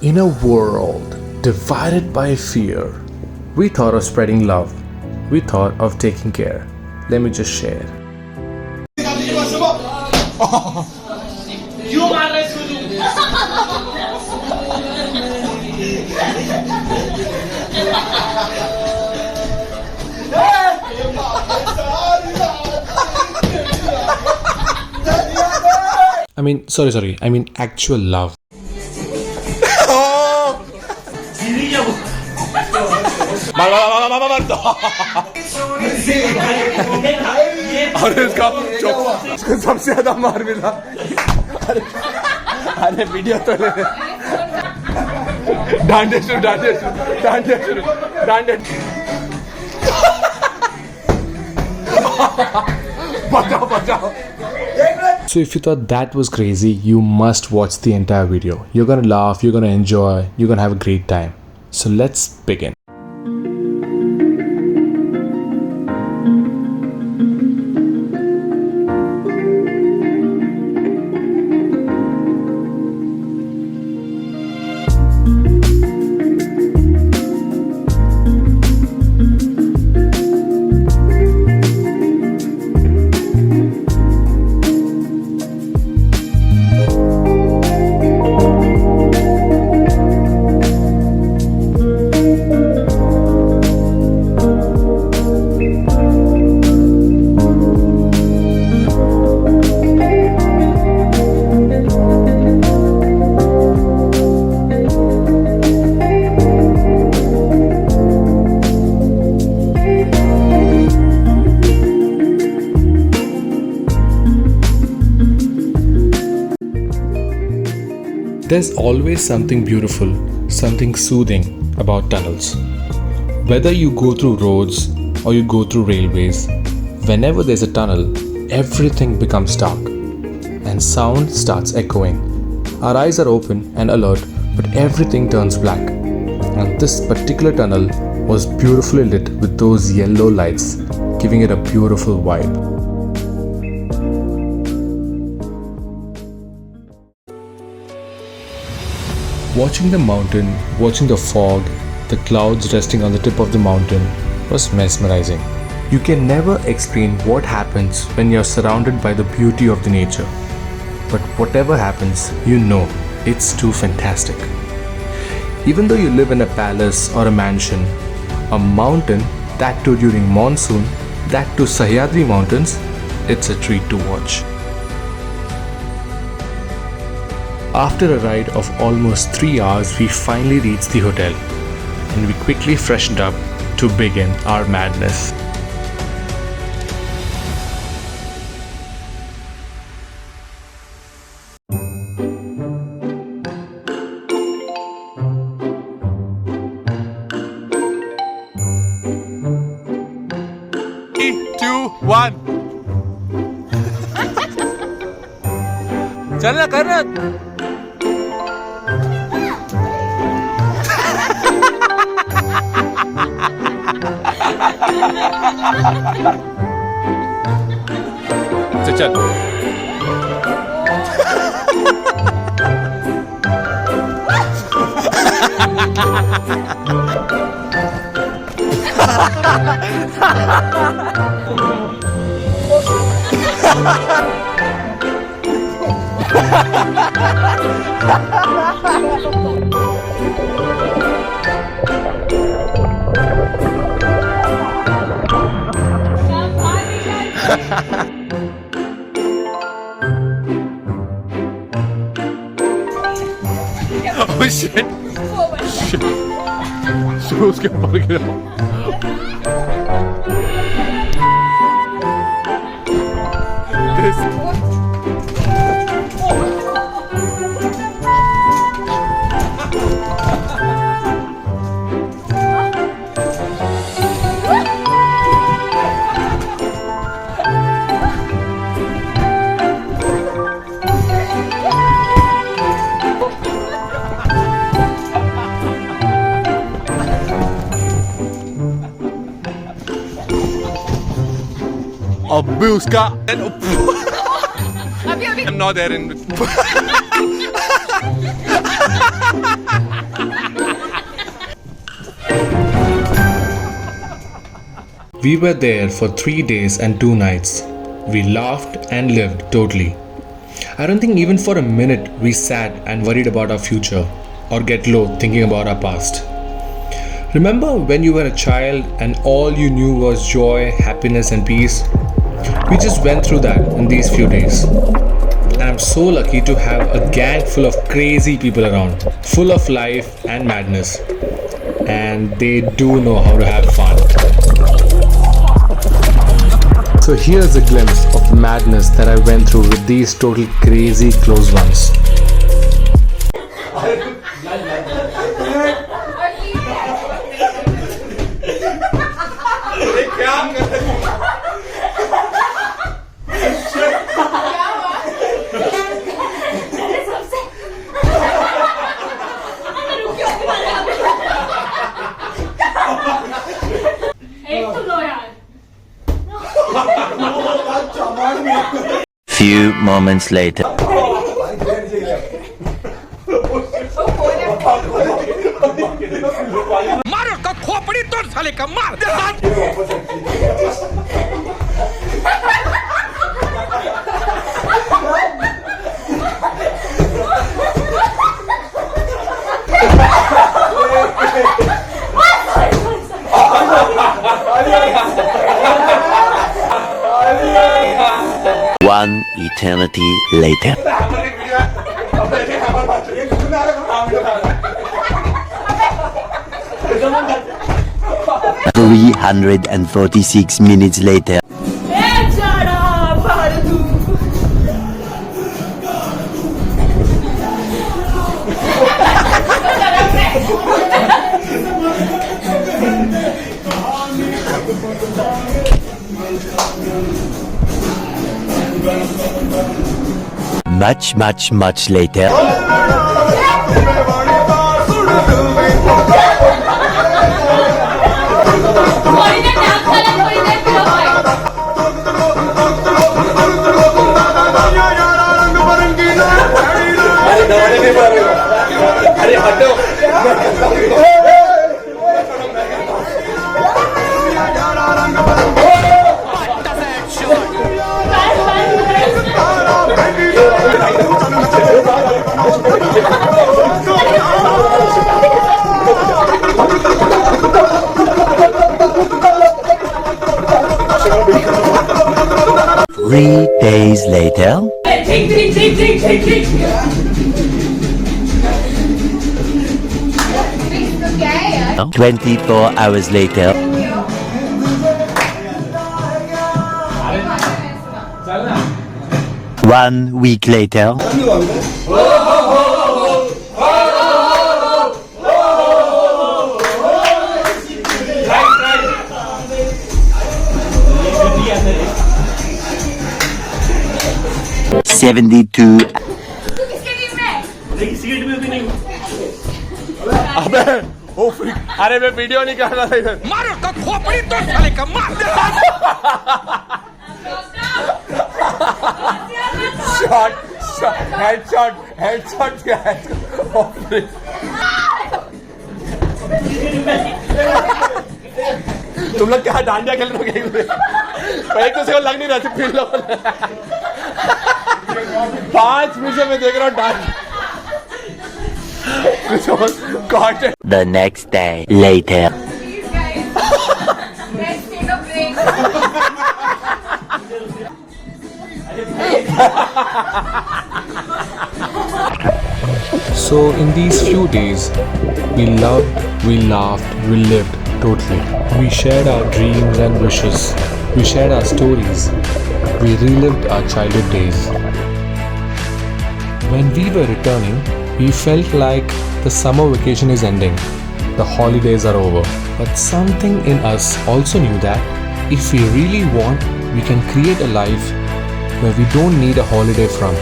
In a world divided by fear, we thought of spreading love. We thought of taking care. Let me just share. Sorry. I mean actual love. और इसका सबसे ज्यादा मार मिला. अरे video तो ले. डांडे शुरू. बचाओ. So if you thought that was crazy, you must watch the entire video. You're gonna laugh, you're gonna enjoy, you're gonna have a great time. So let's begin. There's always something beautiful, something soothing about tunnels. Whether you go through roads or you go through railways, whenever there's a tunnel, everything becomes dark and sound starts echoing. Our eyes are open and alert, but everything turns black. And this particular tunnel was beautifully lit with those yellow lights, giving it a beautiful vibe. Watching the mountain, watching the fog, the clouds resting on the tip of the mountain was mesmerizing. You can never explain what happens when you're surrounded by the beauty of the nature. But whatever happens, you know it's too fantastic. Even though you live in a palace or a mansion, a mountain, that too during monsoon, that too Sahyadri Mountains, it's a treat to watch. After a ride of almost 3 hours, we finally reached the hotel and we quickly freshened up to begin our madness. Three, 2, 1. चलना करना. चल. Oh shit! Shoes के ऊपर गिरा. अभी उसका I'm not there in We were there for 3 days and 2 nights. We laughed and lived totally. I don't think even for a minute we sat and worried about our future or get low thinking about our past. Remember when you were a child and all you knew was joy, happiness, and peace? We just went through that in these few days. And I'm so lucky to have a gang full of crazy people around, full of life and madness. And they do know how to have fun. So here's a glimpse of madness that I went through with these total crazy close ones. Few moments later. मारो का खोपड़ी तोड़ साले का मार दे One eternity later. 346 minutes later. Much later. अरे हटो 3 days later. 24 hours later. One week later. $72. अबे ओ फ्रीक अरे मैं वीडियो नहीं कर रहा था इधर मारो का खोपड़ी तोड़ साले का मार they shot headshot O freak तुम लोग क्या डांडिया खेल रहे हो एक दूसरे को लग नहीं रहा था फिर लोग 5 मिनट में देख रहा हूँ dandiya The next day later. So in these few days, we loved, we laughed, we lived totally. We shared our dreams and wishes. We shared our stories. We relived our childhood days. When we were returning, we felt like the summer vacation is ending. The holidays are over. But something in us also knew that if we really want, we can create a life where we don't need a holiday from.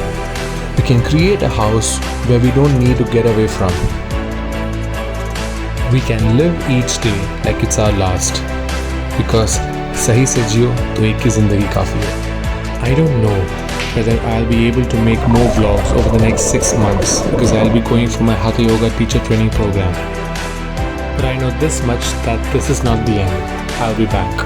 We can create a house where we don't need to get away from. We can live each day like it's our last. Because sahi se jiyo to ek hi zindagi kafi hai. I don't know whether I'll be able to make more vlogs over the next 6 months because I'll be going for my Hatha Yoga teacher training program. But I know this much that this is not the end. I'll be back.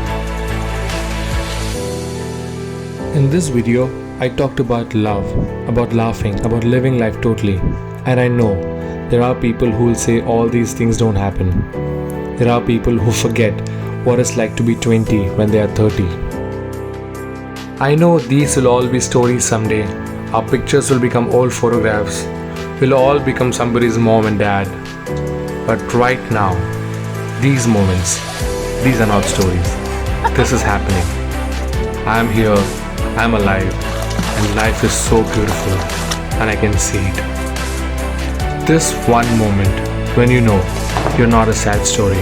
In this video, I talked about love, about laughing, about living life totally. And I know there are people who will say all these things don't happen. There are people who forget what it's like to be 20 when they are 30. I know these will all be stories someday. Our pictures will become old photographs. We'll all become somebody's mom and dad. But right now, these moments, these are not stories. This is happening. I'm here, I'm alive, and life is so beautiful, and I can see it. This one moment when you know you're not a sad story.